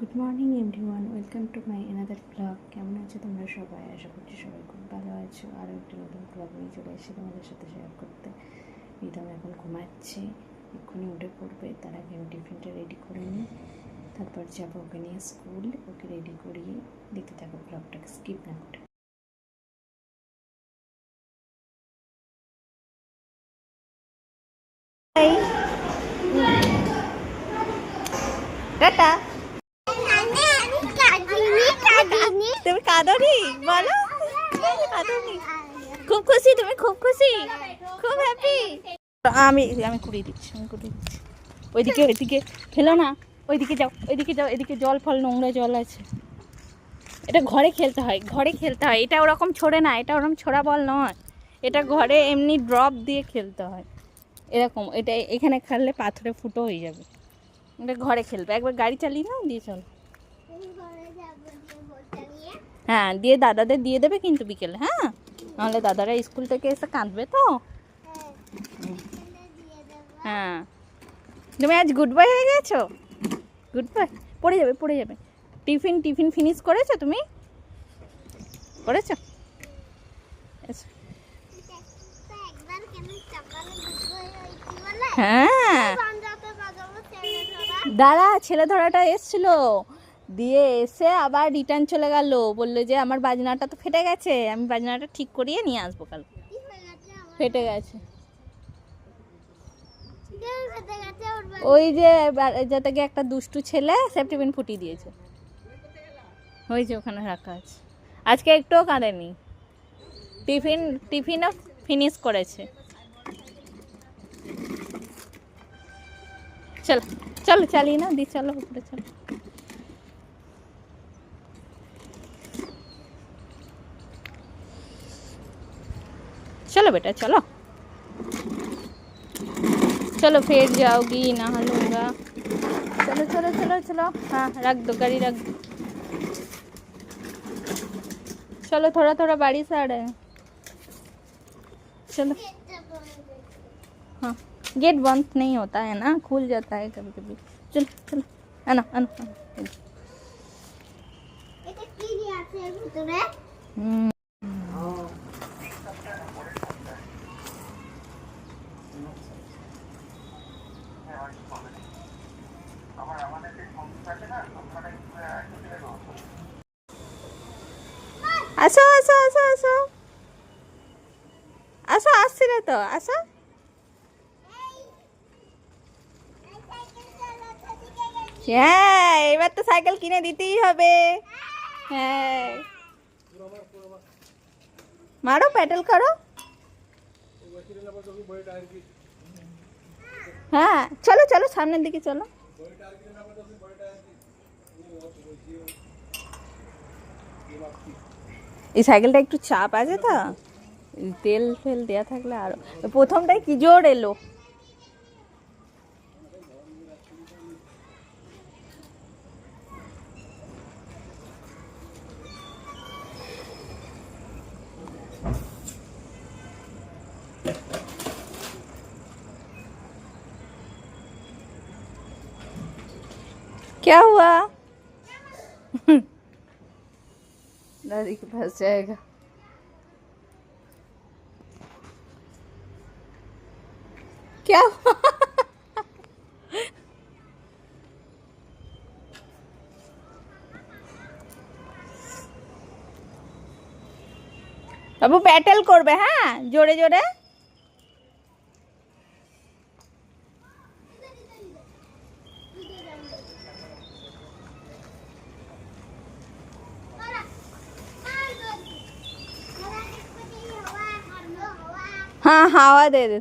Good morning everyone, welcome to my another blog. কেমন আছো তোমরা সবাই? আশা করছি সবাই খুব ভালো আছো। আরও একটি নতুন ব্লগ নিয়ে চলে এসেছি তোমাদের সাথে শেয়ার করতে। রিদম এখন ঘুমাচ্ছে, এক্ষুনি উঠে পড়বে। তার আগে আমি টিফিনটা রেডি করে নিই, তারপর যাবো ওকে নিয়ে স্কুল। ওকে রেডি করিয়ে দেখতে থাকো ব্লগটাকে স্কিপ না করে। টাটা। তুমি কাঁদোনি? বলো কাঁদোনি? খুব খুশি? তুমি খুব খুশি? খুব হ্যাপি? আমি আমি কুড়িয়ে দিচ্ছি, ওইদিকে ফেলো না, ওইদিকে যাও, ওইদিকে যাও। এদিকে জল ফল নোংরা জল আছে। এটা ঘরে খেলতে হয়, ঘরে খেলতে হয়। এটা ওরকম ছোড়ে না, এটা ওরকম ছোড়া বল নয়। এটা ঘরে এমনি ড্রপ দিয়ে খেলতে হয় এরকম। এটা এখানে খেললে পাথরে ফুটো হয়ে যাবে। এটা ঘরে খেলবে। একবার গাড়ি চালিয়ে নাও, দিয়ে চলো। হ্যাঁ, দিয়ে দাদাদের দিয়ে দেবে কিন্তু বিকেলে। হ্যাঁ, নাহলে দাদারা স্কুল থেকে এসে কাঁদবে তো। হ্যাঁ, তুমি আজ গুড বয় হয়ে গেছো। Good boy. পড়ে যাবে। টিফিন ফিনিশ করেছো তুমি? করেছো? হ্যাঁ, দাঁড়া, ছেলে ধরাটা এসছিল, দিয়ে এসে আবার রিটার্ন চলে গেল। বললো যে আমার বাজনাটা তো ফেটে গেছে, আমি বাজনাটা ঠিক করিয়ে নিয়ে আসবো কাল। ফেটে গেছে ওই যে যাতে গিয়ে একটা দুষ্টু ছেলে সেফটিপিন ফুটিয়ে দিয়েছে। ওই যে ওখানে রাখা আছে। আজকে একটুও কাঁদেনি। টিফিনও ফিনিশ করেছে। চলো চলো, চালিয়ে না দি, চলো উপরে চলো। चलो बेटा चलो चलो, फिर जाओगी, नहा लूँगा। चलो चलो चलो चलो। हाँ, रख दो, गाड़ी रख दो। चलो, थोड़ा थोड़ा बारिश आ रहा है। चलो। हाँ, गेट बंद नहीं होता है ना, खुल जाता है कभी कभी। चलो चलो, आना आना आना। আসো আসো আসো আসো আসো, আসছি না তো, আসো। হ্যাঁ, এবার তো সাইকেল কিনে দিতেই হবে। হ্যাঁ, মারো, প্যাডেল করো। হ্যাঁ, চলো চলো, সামনের দিকে চলো। এই সাইকেলটা একটু চাপ আছে তো, তেল ফেল দেওয়া থাকলে আরো। প্রথমটাই কি জোর এলো। क्या हुआ? दादी के पास जाएगा। क्या हुआ? বাবু ব্যাটেল করবে, হ্যাঁ, জোরে জোরে। हाँ, हवा दे दे।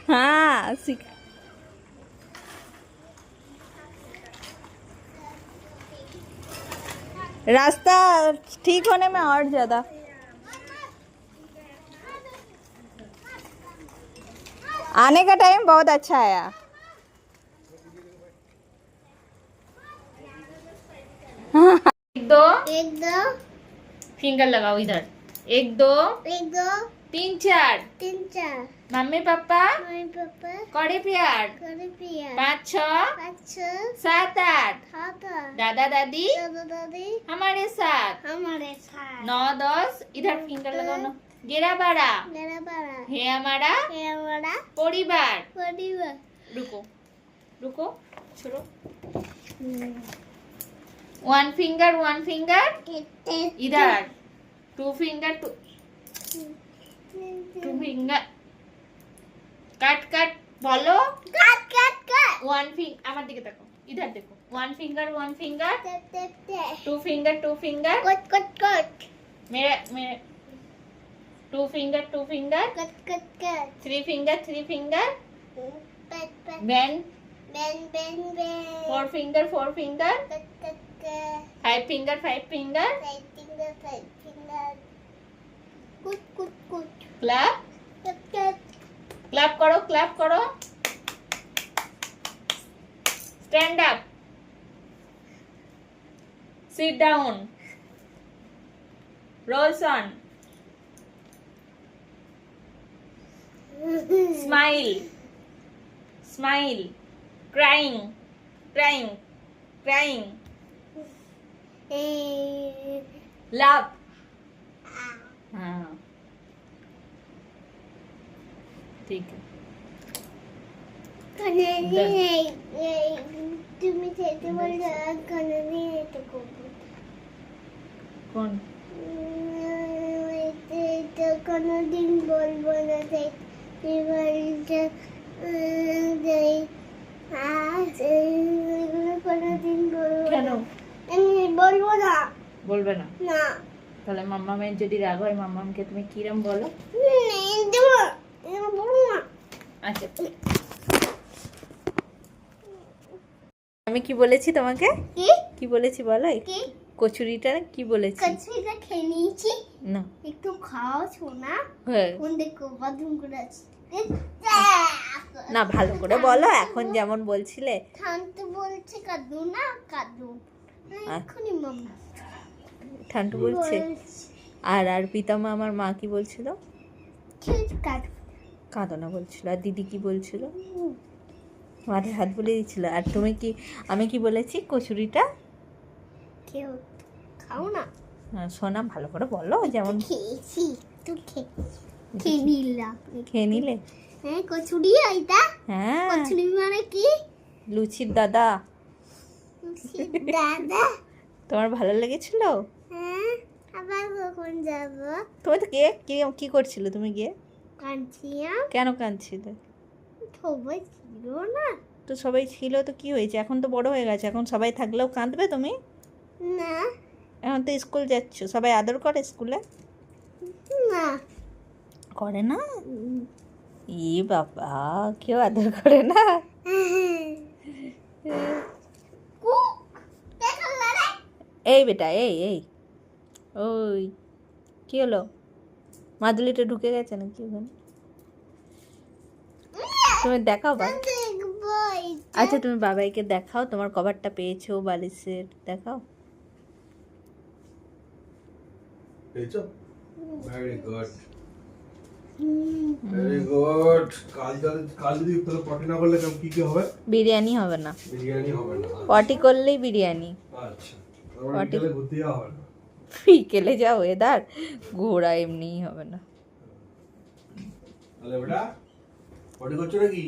हाँ, सीख। रास्ता ठीक होने में और ज़्यादा। आने का टाइम बहुत अच्छा आया। एक दो फिंगर लगाओ इधर। एक दो 3 4 तीन चार मम्मी पापा मम्मी पापा करे प्यार करे पिया 5 6 पाँच छः 7 8 सात दादा दादी दादा दादी हमारे साथ हमारे साथ 9 10 इधर फिंगर लगाओ ना 11 12 मेरा बड़ा है हमारा है हमारा परिवार परिवार रुको रुको छोड़ो वन फिंगर इधर टू फिंगर कट कट बोलो cut cut cut one finger আমার দিকে দেখো इधर देखो one finger tap tap tap two finger cut cut cut मेरे मेरे two finger cut cut cut three finger पेट पेट बेन बेन बेन बेन four finger cut cut cut five finger five finger cut cut cut clap cut cut clap करो stand up sit down rolls on smile crying laugh हाँ ठीक है तुम्ही ते बोलला कणनी ते कौन ते कणदिन बोल बोलते ते बोलते ते कणदिन बोल কেন আমি বলবো না বলবে না না তাহলে মাম্মামের যদি রাগ হয় মাম্মামকে তুমি কিরম বলো আচ্ছা আমি কি বলেছি তোমাকে কি কি বলেছি বলো কি কচুরিটা কি বলেছি কচুরিটা খেয়ে নিয়েছি না একটু খাও সোনা হ্যাঁ কোন দেখো বাথরুম করে আছে না ভালো করে বলো এখন যেমন বলছিলে শান্ত বলছে কাদু না কাদু এখনই মাম্মা ঠান্ডু বলছে আর পিতামা আমার মা কি বলছিল কাদু কাঁদো না বলছিল আর দিদি কি বলছিল মাথায় হাত বলে দিচ্ছিল আর তুমি কি আমি কি বলেছি কচুরিটা কেউ খাও না সোনা ভালো করে বলো যেমন খেয়েছি তো খেয়ে নিলাম খেয়ে নিলে হ্যাঁ কচুরি এইটা হ্যাঁ কচুরি মানে কি লুচির দাদা দাদা তোমার ভালো লেগেছিল হ্যাঁ আবার কখন যাব তুমি তো কে কি করছিলে তুমি গিয়ে কাঁদছিলাম কেন কাঁদছিলে সবাই ছিল না তো সবাই ছিল তো কি হয়েছে এখন তো বড় হয়ে গেছে এখন সবাই থাকলেও কাঁদবে তুমি না এখন তো স্কুল যাচ্ছ সবাই আদর করে স্কুলে না করে না ই বাবা কেউ আদর করে না এই বেটা এই ওই কি হলো মাদুলিটা ঢুকে গেছে নাকি ওখানে তুমি দেখাও বা আচ্ছা তুমি বাবাইকে দেখাও তোমার কভারটা পেয়েছো বালিশের দেখাও পেয়েছো ভেরি গুড ভেরি গুড কাল যদি তাহলে পটি না করলে কি কি হবে বিরিয়ানি হবে না বিরিয়ানি হবে না পটি করলেই বিরিয়ানি আচ্ছা পটি করলে ঘুরতে যাওয়া হবে না বিকেলে যা ওয়েদার ঘোরা এমনিই হবে না তাহলে বেটা পটি করছো নাকি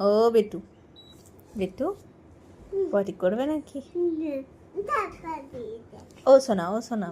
ও বেটু পটি করবে নাকি ও শোনা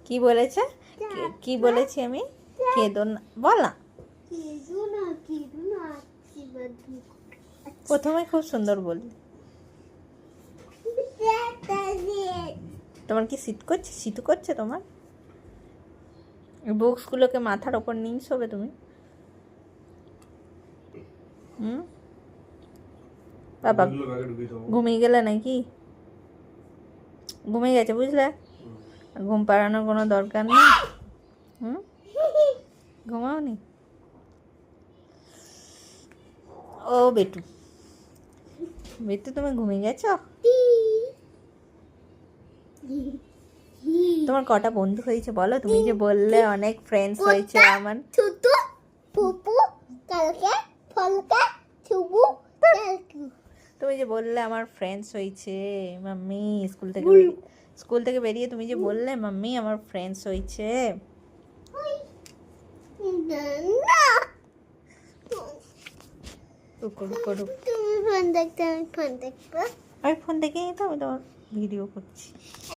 কি বলেছে কি বলেছি আমি কেঁদো না বল না প্রথমে খুব সুন্দর বললি তোমার কি শীত করছে তোমার বুকসগুলোকে মাথার ওপর নিয়ে শোবে তুমি বাবা ঘুমিয়ে গেলে নাকি ঘুমিয়ে গেছে বুঝলে ঘুম পাড়ানোর কোনো দরকার নেই ঘুমাওনি ও বেটু তুমি ঘুমিয়ে গেছো তোমার কটা বন্ধু হয়েছে বলো? তুমি যে বললে অনেক ফ্রেন্ডস হয়েছে আমার। ছুটু পুপু কালকে ফলকে ছুবু কালকে তুমি যে বললে আমার ফ্রেন্ডস হয়েছে মাম্মি, স্কুল থেকে বেরিয়ে তুমি যে বললে মাম্মি আমার ফ্রেন্ডস হয়েছে। না রুকো রুকো রুকো, তুমি ফোন দেখতে আমি ফোন দেখবো আমি ফোন দেখে তো আমি তোমার ভিডিও করছি।